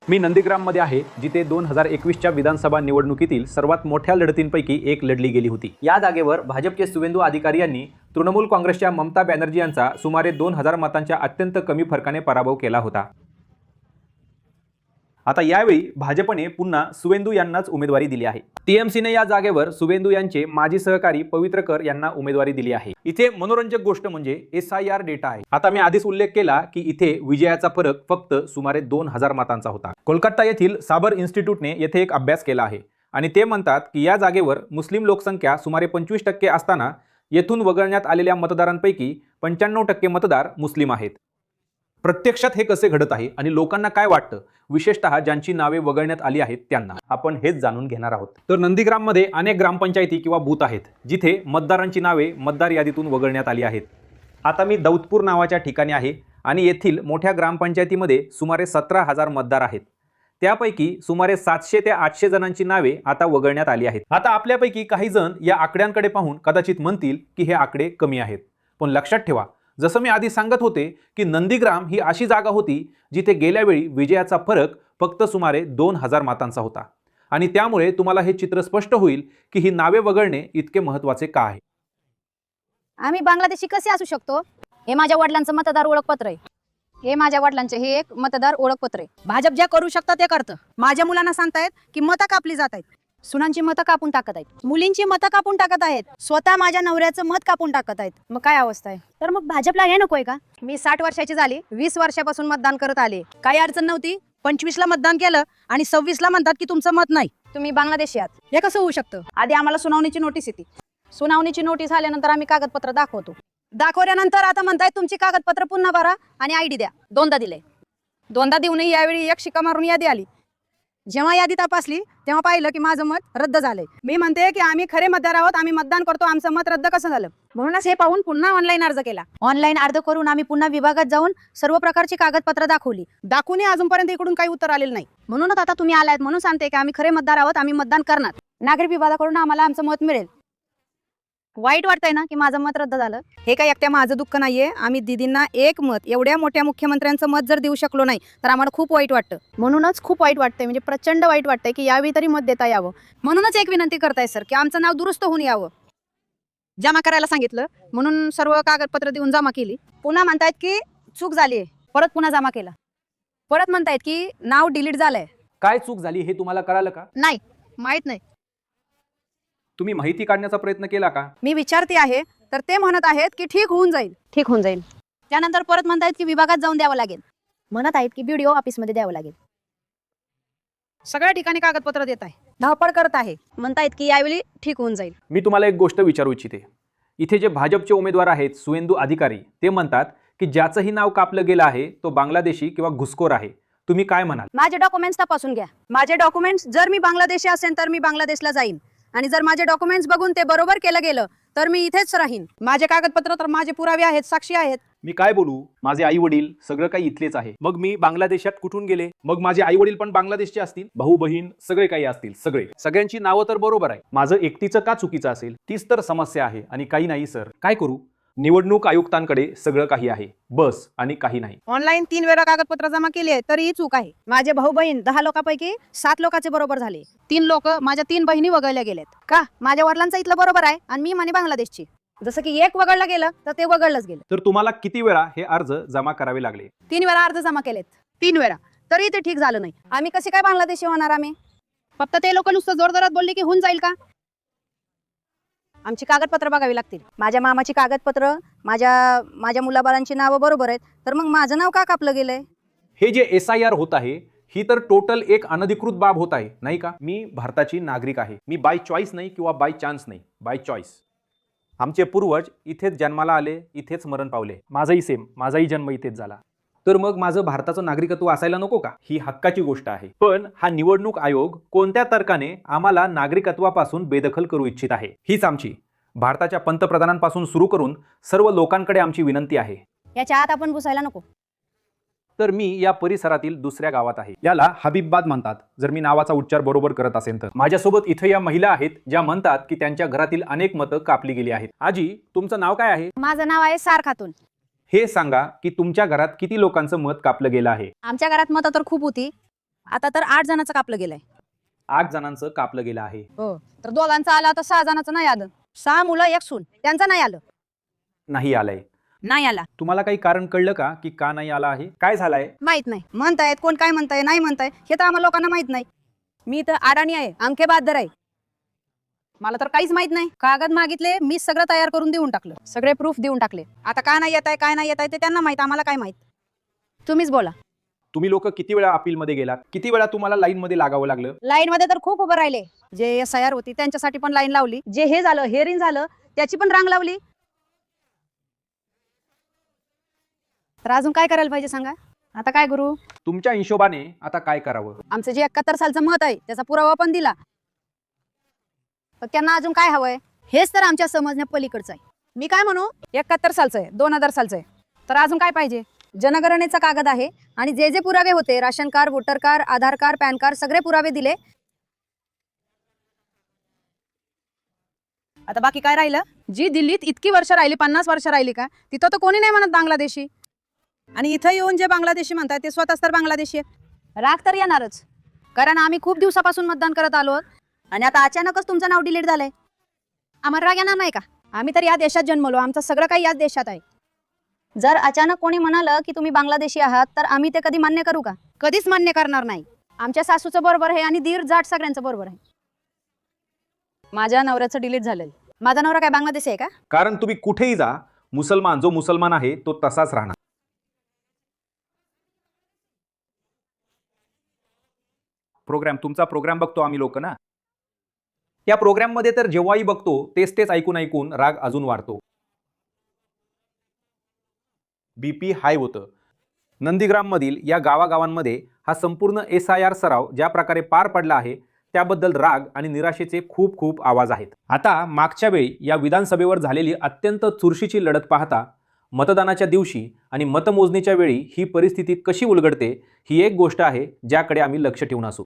मी नंदीग्राममध्ये आहे, जिथे 2021च्या विधानसभा निवडणुकीतील सर्वात मोठ्या लढतींपैकी एक लढली गेली होती। या जागेवर भाजपचे सुवेंदू अधिकारी यांनी तृणमूल काँग्रेसच्या ममता बॅनर्जी यांचा सुमारे 2000 मतांच्या अत्यंत कमी फरकाने पराभव केला होता। आता यावेळी भाजपने पुन्हा सुवेंदू यांनाच उमेदवारी दिली आहे। टीएमसीने या जागेवर सुवेंदू यांचे माजी सहकारी पवित्रकर यांना उमेदवारी दिली आहे। इथे मनोरंजक गोष्ट म्हणजे SIR डेटा आहे। आता मी आधीच उल्लेख केला की इथे विजयाचा फरक फक्त सुमारे 2000 मतांचा होता। कोलकाता येथील साबर इन्स्टिट्यूटने येथे एक अभ्यास केला आहे आणि ते म्हणतात की या जागेवर मुस्लिम लोकसंख्या सुमारे 25% असताना येथून वगळण्यात आलेल्या मतदारांपैकी 95% मतदार मुस्लिम आहेत। प्रत्यक्षात हे कसे घडत आहे आणि लोकांना काय वाटतं, विशेषतः ज्यांची नावे वगळण्यात आली आहेत त्यांना आपण हेच जाणून घेणार आहोत। तर नंदीग्राममध्ये अनेक ग्रामपंचायती किंवा बूथ आहेत जिथे मतदारांची नावे मतदार यादीतून वगळण्यात आली आहेत। आता मी दौतपूर नावाच्या ठिकाणी आहे आणि येथील मोठ्या ग्रामपंचायतीमध्ये सुमारे 17000 मतदार आहेत। त्यापैकी सुमारे 700 ते 800 जणांची नावे आता वगळण्यात आली आहेत। आता आपल्यापैकी काही जण या आकड्यांकडे पाहून कदाचित म्हणतील की हे आकडे कमी आहेत, पण लक्षात ठेवा, जसं मी आधी सांगत होते की नंदीग्राम ही अशी जागा होती जिथे गेल्या वेळी विजयाचा फरक फक्त सुमारे 2000 मतांचा होता आणि त्यामुळे तुम्हाला हे चित्र स्पष्ट होईल की ही नावे वगळणे इतके महत्त्वाचे का आहे। आम्ही बांगलादेशी कसे असू शकतो? हे माझ्या वडिलांचं मतदार ओळखपत्र आहे। हे माझ्या वडिलांचे हे एक मतदार ओळखपत्र आहे। भाजप ज्या करू शकतं ते करतं। माझ्या मुलांना सांगतायत की मतं कापली जात आहेत, सुनांची मतं कापून टाकत आहेत, मुलींची मतं कापून टाकत आहेत, स्वतः माझ्या नवऱ्याचं मत कापून टाकत आहेत। मग काय अवस्था आहे? तर मग भाजपला हे नकोय का? मी 60 वर्षाची झाली, 20 वर्षापासून मतदान करत आले, काही अडचण नव्हती। 25ला मतदान केलं आणि 26ला म्हणतात की तुमचं मत नाही, तुम्ही बांगलादेशी आहात। हे कसं होऊ शकतं? आधी आम्हाला सुनावणीची नोटीस येते, सुनावणीची नोटीस आल्यानंतर आम्ही कागदपत्र दाखवल्यानंतर आता म्हणताय तुमची कागदपत्र पुन्हा भरा आणि ID द्या। दोनदा दिले, दोनदा देऊनही यावेळी एक शिक्का मारून यादी आली। जेव्हा यादी तपासली तेव्हा पाहिलं की माझं मत रद्द झालंय। मी म्हणते की आम्ही खरे मतदार आहोत, आम्ही मतदान करतो, आमचं मत रद्द कसं झालं? म्हणूनच हे पाहून पुन्हा ऑनलाईन अर्ज केला। ऑनलाईन अर्ज करून आम्ही पुन्हा विभागात जाऊन सर्व प्रकारची कागदपत्र दाखवूनही अजूनपर्यंत इकडून काही उत्तर आलेलं नाही। म्हणूनच आता तुम्ही आलायत म्हणून सांगते की आम्ही खरे मतदार आहोत, आम्ही मतदान करणार। नागरिक विभागाकडून आम्हाला आमचं मत मिळेल। वाईट वाटतंय ना की माझं मत रद्द झालं? हे काय एकट्या माझं दुःख नाहीये। आम्ही दीदींना एक मत, एवढ्या मोठ्या मुख्यमंत्र्यांचं मत जर देऊ शकलो नाही तर आम्हाला खूप वाईट वाटतं। म्हणूनच खूप वाईट वाटतंय, म्हणजे प्रचंड वाईट वाटतंय की यावेळी तरी मत देता यावं। म्हणूनच एक विनंती करताय सर की आमचं नाव दुरुस्त होऊन यावं। जमा करायला सांगितलं म्हणून सर्व कागदपत्र देऊन जमा केली, पुन्हा म्हणतायत की चूक झाली, परत पुन्हा जमा केला, परत म्हणतायत की नाव डिलीट झालंय। काय चूक झाली हे तुम्हाला कळालं का? नाही, माहित नाही। तुम्ही माहिती काढण्याचा प्रयत्न केला का? मी विचारते आहे तर ते म्हणत आहेत की ठीक होऊन जाईल। त्यानंतर परत म्हणतायत की विभागात जाऊन द्यावं लागेल, म्हणत आहेत की BDO ऑफिसमध्ये द्यावं लागेल। सगळ्या ठिकाणी कागदपत्र देत आहे, धावपळ करत आहे, म्हणतायत की यावेळी ठीक होऊन जाईल। मी तुम्हाला एक गोष्ट विचारू इच्छिते। इथे जे भाजपचे उमेदवार आहेत सुवेंदू अधिकारी, ते म्हणतात की ज्याचंही नाव कापलं गेलं आहे तो बांगलादेशी किंवा घुसखोर आहे। तुम्ही काय म्हणाल? माझे डॉक्युमेंट्स तपासून घ्या। माझे डॉक्युमेंट्स जर मी बांगलादेशी असेल तर मी बांगलादेशला जाईन आणि जर माझे डॉक्युमेंट्स बघून ते बरोबर केलं गेलं तर मी इथेच राहीन। माझे कागदपत्र तर माझे पुरावे आहेत, साक्षी आहेत। मी काय बोलू, माझे आई वडील सगळं काही इथलेच आहे। मग मी बांगलादेशात कुठून गेले? मग माझे आई वडील पण बांगलादेशचे असतील, भाऊ बहीण सगळे काही असतील, सगळ्यांची नावं तर बरोबर आहे। माझं एकटीचं का चुकीचं असेल? तीच तर समस्या आहे आणि काही नाही सर। काय करू? निवडणूक आयुक्तांकडे सगळं काही आहे, बस आणि काही नाही। ऑनलाईन 3 वेळा कागदपत्र जमा केली आहे तरीही चूक आहे। माझे भाऊ बहीण 10 लोकांपैकी 7 लोकांचे बरोबर झाले, 3 लोक माझ्या 3 बहिणी वगळल्या गेलेत का? माझ्या वडिलांचं इथलं बरोबर आहे आणि मी म्हणे बांगलादेशची। जसं की एक वगळलं गेलं तर ते वगळलंच गेलं। तर तुम्हाला किती वेळा हे अर्ज जमा करावे लागले? 3 वेळा अर्ज जमा केलेत, 3 वेळा, तरी ते ठीक झालं नाही। आम्ही कसे काय बांगलादेशी होणार? आम्ही फक्त ते लोक नुसतं जोरदारात बोलले की होऊन जाईल का? आमची कागदपत्र बघावी लागतील। माझ्या मामाची कागदपत्र, माझ्या मुलाबाळांची नावं बरोबर आहेत, तर मग माझं नाव का कापलं गेलंय? हे जे SIR होत आहे ही तर टोटल एक अनधिकृत बाब होत आहे, नाही का? मी भारताची नागरिक आहे, मी बाय चॉईस नाही किंवा बाय चान्स नाही, बाय चॉईस। आमचे पूर्वज इथेच जन्माला आले, इथेच मरण पावले, माझाही सेम, माझाही जन्म इथेच झाला। तर मग माझं भारताचं नागरिकत्व असायला नको का? ही हक्काची गोष्ट आहे। पण हा निवडणूक आयोग कोणत्या तर्काने आम्हाला नागरिकत्वापासून बेदखल करू इच्छित आहे? हीच आमची भारताच्या पंतप्रधानांपासून सुरू करून सर्व लोकांकडे आमची विनंती आहे। याच्या आत आपण घुसायला नको। तर मी या परिसरातील दुसऱ्या गावात आहे, याला हबीबाद म्हणतात, जर मी नावाचा उच्चार बरोबर करत असेल तर। माझ्यासोबत इथे या महिला आहेत ज्या म्हणतात की त्यांच्या घरातील अनेक मतं कापली गेली आहेत। आजी, तुमचं नाव काय आहे? माझं नाव आहे सार खातून। हे सांगा की तुमच्या घरात किती लोकांचं मत कापलं गेलं आहे? आमच्या घरात मतं तर खूप होती, आता तर 8 जणांचं कापलं गेलंय. 8 जणांचं कापलं गेलं आहे. हो, तर दोघांचं आलं, तर 6 जणांचं नाही आलं. 6 मुलं 1 सून, त्यांचं नाही आलं. नाही आलंय. नाही आला. तुम्हाला काही कारण कळलं का की का नाही आला आहे? काय झालंय? माहित नाही. म्हणतायत, कोण काय म्हणताय, नाही म्हणताय, हे तर आम्हाला लोकांना माहित नाही. मी तर अडाणी आहे, अंके बहादर आहे. मला तर काहीच माहित नाही. कागद मागितले, मी सगळं तयार करून देऊन टाकलं, सगळे प्रूफ देऊन टाकले. आता काय नाही येत आहे, काय नाही येत आहे ते त्यांना माहित, आम्हाला काय माहित. तुम्हीच बोला. तुम्ही लोक किती वेळा अपील मध्ये गेलात? किती वेळा तुम्हाला लाईन मध्ये लागावं लागलं? लाईन मध्ये तर खूप उभं राहिले. जे SIR होती त्यांच्यासाठी पण लाईन लावली. जे हे झालं, हेरिंग झालं, त्याची पण रांग लावली. तर अजून काय करायला पाहिजे सांगा? आता काय करू? तुमच्या हिशोबाने आता काय करावं? आमचं जे 71 सालचं मत आहे त्याचा पुरावा पण दिला. पण त्यांना अजून काय हवंय? हेच तर आमच्या समजण्या पलीकडचं आहे. मी काय म्हणू, 71 सालचं आहे, 2000 सालचं आहे, तर अजून काय पाहिजे? जनगणनेचा कागद आहे आणि जे जे पुरावे होते, राशन कार्ड, वोटर कार्ड, आधार कार्ड, पॅन कार्ड, सगळे पुरावे दिले. आता बाकी काय राहिलं? जी दिल्लीत इतकी वर्ष राहिली, 50 वर्ष राहिली का, तिथं तर कोणी नाही म्हणत बांगलादेशी. आणि इथं येऊन जे बांगलादेशी म्हणतात ते स्वतःच तर बांगलादेशी आहेत. राग तर येणारच, कारण आम्ही खूप दिवसापासून मतदान करत आलो आणि आता अचानकच तुमचं नाव डिलीट झालंय. आम्हाला राग येणार नाही का? आम्ही तर या देशात जन्मलो, आमचं सगळं काही याच देशात आहे. जर अचानक कोणी म्हणालं की तुम्ही बांगलादेशी आहात, तर आम्ही ते कधी मान्य करू का? कधीच मान्य करणार नाही. आमच्या सासूचं बरोबर आहे आणि दीर जाट सगळ्यांचं बरोबर आहे. माझ्या नवऱ्याचं डिलीट झालेलं. माझा नवरा काय बांगलादेशी आहे का? कारण तुम्ही कुठेही जा, मुसलमान जो मुसलमान आहे तो तसाच राहणार. तुमचा प्रोग्राम बघतो आम्ही लोक ना. या प्रोग्राम मध्ये तर जेव्हाही बघतो तेच तेच ऐकून ऐकून राग अजून वाढतो. BP हाय होतं. नंदीग्राम मधील या गावागावांमध्ये हा संपूर्ण SIR सराव ज्या प्रकारे पार पडला आहे त्याबद्दल राग आणि निराशेचे खूप खूप आवाज आहेत. आता मागच्या वेळी या विधानसभेवर झालेली अत्यंत चुरशीची लढत पाहता मतदानाच्या दिवशी आणि मतमोजणीच्या वेळी ही परिस्थिती कशी उलगडते ही एक गोष्ट आहे ज्याकडे आम्ही लक्ष ठेवून असू.